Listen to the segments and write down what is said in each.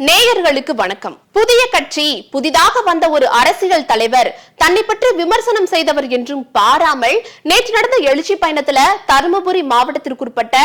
நேயர்களுக்கு வணக்கம். புதிய கட்சி, புதிதாக வந்த ஒரு அரசியல் தலைவர், தன்னை பற்றி விமர்சனம் செய்தவர் என்றும் பாராமல் நேற்று நடந்த எழுச்சி பயணத்துல தருமபுரி மாவட்டத்திற்குட்பட்ட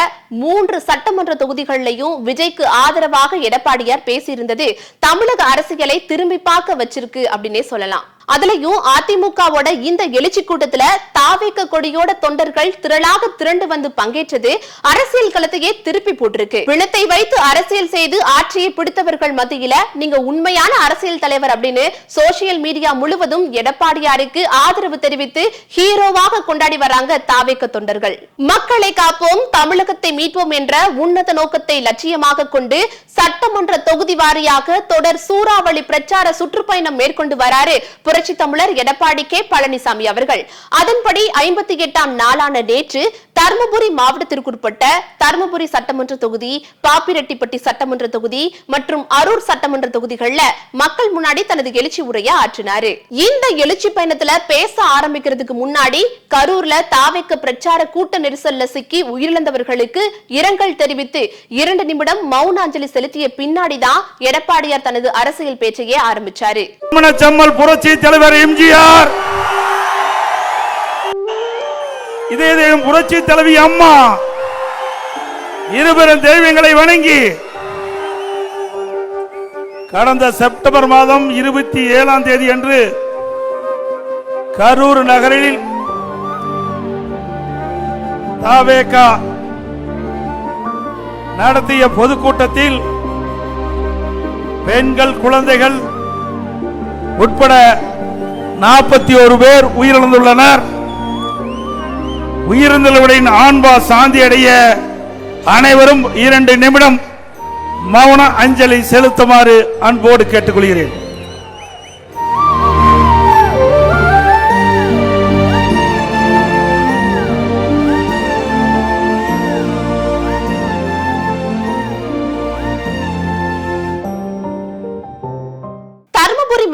3 சட்டமன்ற தொகுதிகளிலையும் விஜய்க்கு ஆதரவாக எடப்பாடியார் பேசியிருந்தது தமிழக அரசியலை திரும்பி பார்க்க வச்சிருக்கு அப்படின்னே சொல்லலாம். அதுலயும் அதிமுகவோட இந்த எழுச்சி கூட்டத்துல தாவேக கொடியோட தொண்டர்கள் திரளாக திரண்டு வந்து பங்கேற்றது அரசியல் களத்தையே திருப்பி போட்டிருக்கு. பிணத்தை வைத்து அரசியல் செய்து ஆட்சியை பிடித்தவர்கள் மத்தியில நீங்க உண்மையான அரசியல் தலைவர் அப்படின்னு சோசியல் மீடியா முழுவதும் எடப்பாடியாருக்கு ஆதரவு தெரிவித்து ஹீரோவாக கொண்டாடி வராங்க தாவேக தொண்டர்கள். மக்களை காப்போம், தமிழகத்தை மீட்போம் என்ற உன்னத நோக்கத்தை லட்சியமாக கொண்டு சட்டமன்ற தொகுதி வாரியாக தொடர் சூறாவளி பிரச்சார சுற்றுப்பயணம் மேற்கொண்டு வராரு புரட்சி தமிழர் எடப்பாடி கே பழனிசாமி அவர்கள். அதன்படி 58ஆம் நாளான நேற்று தருமபுரி மாவட்டத்திற்குட்பட்ட தருமபுரி சட்டமன்ற தொகுதி, பாப்பிரெட்டிப்பட்டி சட்டமன்ற தொகுதி மற்றும் அரூர் சட்டமன்ற தொகுதிகள்ல மக்கள் முன்னாடி தனது எழுச்சி உரையை ஆற்றினாரு. இந்த எழுச்சி பயணத்துல பேச ஆரம்பிக்கிறதுக்கு முன்னாடி கரூர்ல தாவேக பிரச்சார கூட்ட நெரிசல்ல சிக்கி உயிரிழந்தவர்களுக்கு இரங்கல் தெரிவித்து 2 நிமிடம் மௌன அஞ்சலி செலுத்திய பின்னாடிதான் எடப்பாடியார் தனது அரசியல் பேச்சையே ஆரம்பிச்சாரு. புரட்சி தலைவர் எம்ஜிஆர், இதே புரட்சி தலைவி அம்மா இருபெரும் தெய்வங்களை வணங்கி கடந்த செப்டம்பர் மாதம் 27ஆம் தேதி அன்று கரூர் நகரில் தாவேக நடத்திய பொதுக்கூட்டத்தில் பெண்கள், குழந்தைகள் உட்பட 41 பேர் உயிரிழந்துள்ளனர். உயிரிழந்தவர்களின் ஆன்மா சாந்தி அடைய அனைவரும் 2 நிமிடம் மௌன அஞ்சலி செலுத்துமாறு அன்போடு கேட்டுக்கொள்கிறேன்.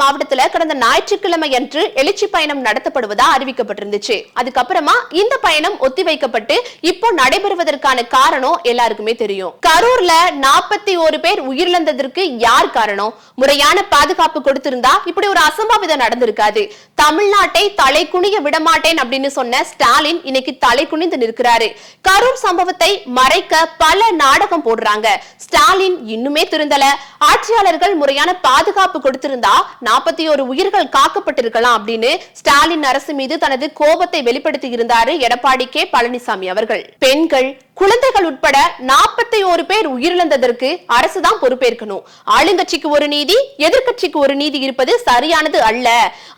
மாவட்டத்துல கடந்த ஞாயிற்றுக்கிழமை அன்று எழுச்சி பயணம் நடத்தப்படுவதா அறிவிக்கப்பட்டிருந்துச்சு. அதுக்கப்புறமா இந்த பயணம் ஒத்திவைக்கப்பட்டு இப்போ நடைபெறுவதற்கான காரணம் எல்லாருக்குமே தெரியும். கரூர்ல 41 பேர் உயிரிழந்ததற்கு யார் காரணம்? முறையான பாதுகாப்பு கொடுத்திருந்தா இப்படி ஒரு அசம்பாவிதம் நடந்திருக்காது. தமிழ்நாட்டை தலை குனிய விடமாட்டேன் அப்படின்னு சொன்ன ஸ்டாலின் இன்னைக்கு தலை குனிந்து நிற்கிறாரு. கரூர் சம்பவத்தை மறைக்க பல நாடகம் போடுறாங்க. ஸ்டாலின் இன்னுமே திருந்தல. ஆட்சியாளர்கள் முறையான பாதுகாப்பு கொடுத்திருந்தா 41 உயிர்கள் காக்கப்பட்டிருக்கலாம் அப்படின்னு ஸ்டாலின் அரசு மீது தனது கோபத்தை வெளிப்படுத்தி இருந்தாரு எடப்பாடி கே பழனிசாமி அவர்கள். பெண்கள், குழந்தைகள் உட்பட 41 பேர் உயிரிழந்ததற்கு அரசுதான் பொறுப்பேற்கணும். ஆளுங்கட்சிக்கு ஒரு நீதி, எதிர்கட்சிக்கு ஒரு நீதி இருப்பது சரியானது அல்ல.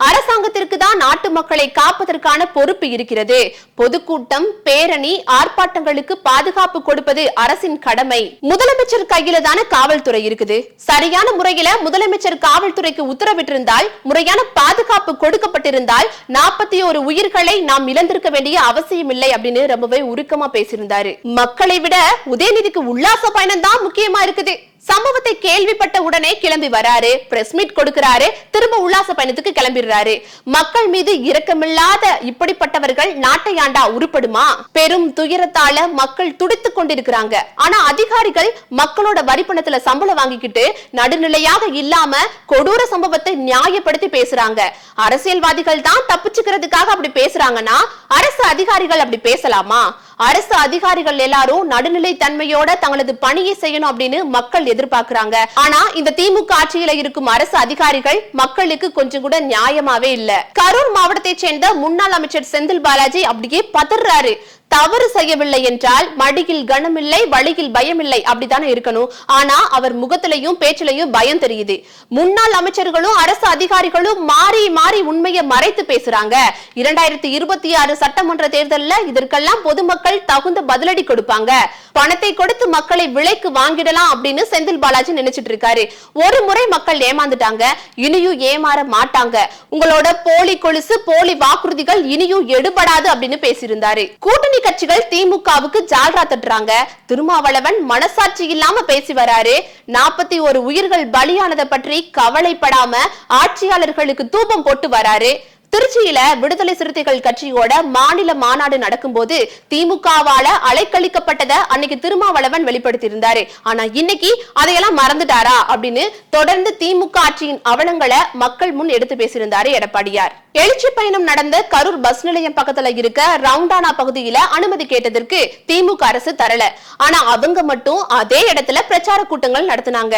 அரசாங்கத்திற்கு தான் நாட்டு மக்களை காப்பதற்கான பொறுப்பு இருக்கிறது. பொதுக்கூட்டம், பேரணி, ஆர்ப்பாட்டங்களுக்கு பாதுகாப்பு கொடுப்பது அரசின் கடமை. முதலமைச்சர் கையில தானே காவல்துறை இருக்குது. சரியான முறையில முதலமைச்சர் காவல்துறைக்கு உத்தரவிட்டிருந்தால், முறையான பாதுகாப்பு கொடுக்கப்பட்டிருந்தால் 41 உயிர்களை நாம் இழந்திருக்க வேண்டிய அவசியம் இல்லை அப்படின்னு ரொம்பவே உருக்கமா பேசியிருந்தாரு. மக்களை விட உதயநிதிக்கு உல்லாச பயணம் தான் முக்கியமா இருக்குது. சம்பவத்தை கேள்விப்பட்ட உடனே கிளம்பி வராரு, பிரஸ் மீட் கொடுக்கிறாரு, திரும்ப உல்லாச பயணத்துக்கு கிளம்பிடுறாரு. மக்கள் மீது இரக்கமில்லாத இப்படிப்பட்டவர்கள் நாட்டை ஆண்டா உருப்படுமா? பெரும் துயரத்தால மக்கள் துடித்துக் கொண்டிருக்கிறாங்க. ஆனா அதிகாரிகள் மக்களோட வரிப்பணத்துல சம்பளம் வாங்கிக்கிட்டு நடுநிலையாக இல்லாம கொடூர சம்பவத்தை நியாயப்படுத்தி பேசுறாங்க. அரசியல்வாதிகள் தான் தப்பிச்சுக்கிறதுக்காக அப்படி பேசுறாங்கன்னா அரசு அதிகாரிகள் அப்படி பேசலாமா? அரசு அதிகாரிகள் எல்லாரும் நடுநிலை தன்மையோட தங்களது பணியை செய்யணும் அப்படின்னு மக்கள் எதிர்பார்க்கிறாங்க. ஆனா இந்த திமுக ஆட்சியில இருக்கும் அரசு அதிகாரிகள் மக்களுக்கு கொஞ்சம் கூட நியாயமாவே இல்ல. கரூர் மாவட்டத்தை சேர்ந்த முன்னாள் அமைச்சர் செந்தில் பாலாஜி அப்படியே பதறாரு. தவறு செய்யவில்லை என்றால் மடியில் கனமில்லை, வழியில் பயமில்லை அப்படித்தானே இருக்கணும். ஆனா அவர் முகத்திலையும் பேச்சிலையும் பயம் தெரியுது. முன்னாள் அமைச்சர்களும் அரசு அதிகாரிகளும் மாறி மாறி உண்மையை மறைத்து பேசுறாங்க. 2026 சட்டமன்ற தேர்தலில் இதற்கெல்லாம் பொதுமக்கள் தகுந்த பதிலடி கொடுப்பாங்க. பணத்தை கொடுத்து மக்களை விலைக்கு வாங்கிடலாம் அப்படின்னு செந்தில் பாலாஜி நினைச்சிட்டு இருக்காரு. ஒரு முறை மக்கள் ஏமாந்துட்டாங்க, இனியும் ஏமாற மாட்டாங்க. உங்களோட போலி கொலுசு, போலி வாக்குறுதிகள் இனியும் எடுபடாது அப்படின்னு பேசியிருந்தாரு. கூட்டணி கட்சிகள் திமுகவுக்கு ஜால்ரா தட்டுறாங்க. திருமாவளவன் மனசாட்சி இல்லாம பேசி வராரு. 41 உயிர்கள் பலியானதை பற்றி கவலைப்படாம ஆட்சியாளர்களுக்கு தூபம் போட்டு வராரு. திருச்சியில விடுதலை சிறுத்தைகள் கட்சியோட மாநில மாநாடு நடக்கும்போது திமுகவால அலைக்கழிக்கப்பட்டதை அன்னைக்கு திருமாவளவன் வெளிப்படுத்தியிருந்தாரு. ஆனா இன்னைக்கு அதையெல்லாம் மறந்துட்டாரா அப்படின்னு தொடர்ந்து திமுக ஆட்சியின் அவலங்களை மக்கள் முன் எடுத்து பேசியிருந்தாரு எடப்பாடியார். எழுச்சி பயணம் நடந்த கரூர் பஸ் நிலையம் பக்கத்துல இருக்க ரவுண்டானா பகுதியில அனுமதி கேட்டதற்கு திமுக அரசு தரல. ஆனா அவங்க மட்டும் அதே இடத்துல பிரச்சார கூட்டங்கள் நடத்தினாங்க.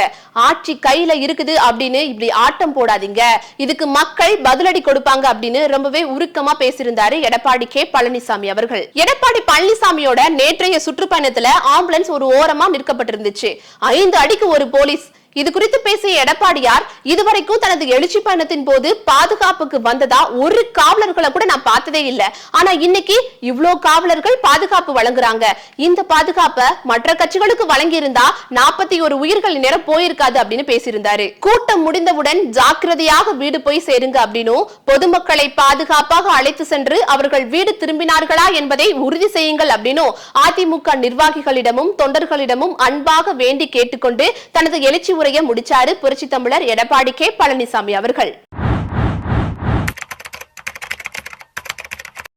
ஆட்சி கையில இருக்குது அப்படின்னு இப்படி ஆட்டம் போடாதீங்க, இதுக்கு மக்கள் பதிலடி கொடுப்பாங்க அப்படின்னு ரொம்பவே உருக்கமா பேசியிருந்தாரு எடப்பாடி கே பழனிசாமி அவர்கள். எடப்பாடி பழனிசாமியோட நேற்றைய சுற்றுப்பயணத்துல ஆம்புலன்ஸ் ஒரு ஓரமா நிற்கப்பட்டிருந்துச்சு. 5 அடிக்கு ஒரு போலீஸ். இது குறித்து பேசிய எடப்பாடியார், இதுவரைக்கும் தனது எழுச்சி பயணத்தின் போது பாதுகாப்புக்கு வந்ததா ஒரு காவலர்களை கூட நான் பார்த்ததே இல்ல. ஆனா இன்னைக்கு இவ்ளோ காவலர்கள் பாதுகாப்பு வழங்குறாங்க. இந்த பாதுகாப்பை மற்ற கட்சிகளுக்கு வழங்கி இருந்தா 41 உயிர்கள் நேரம் போயிருக்காது அப்படின்னு பேசியிருந்தாரு. கூட்டம் முடிந்தவுடன் ஜாக்கிரதையாக வீடு போய் சேருங்க அப்படின்னும், பொதுமக்களை பாதுகாப்பாக அழைத்து சென்று அவர்கள் வீடு திரும்பினார்களா என்பதை உறுதி செய்யுங்கள் அப்படின்னும் அதிமுக நிர்வாகிகளிடமும் தொண்டர்களிடமும் அன்பாக வேண்டி கேட்டுக்கொண்டு தனது எழுச்சி உரையை முடிச்சாரு புரட்சி தமிழர் எடப்பாடி கே பழனிசாமி அவர்கள்.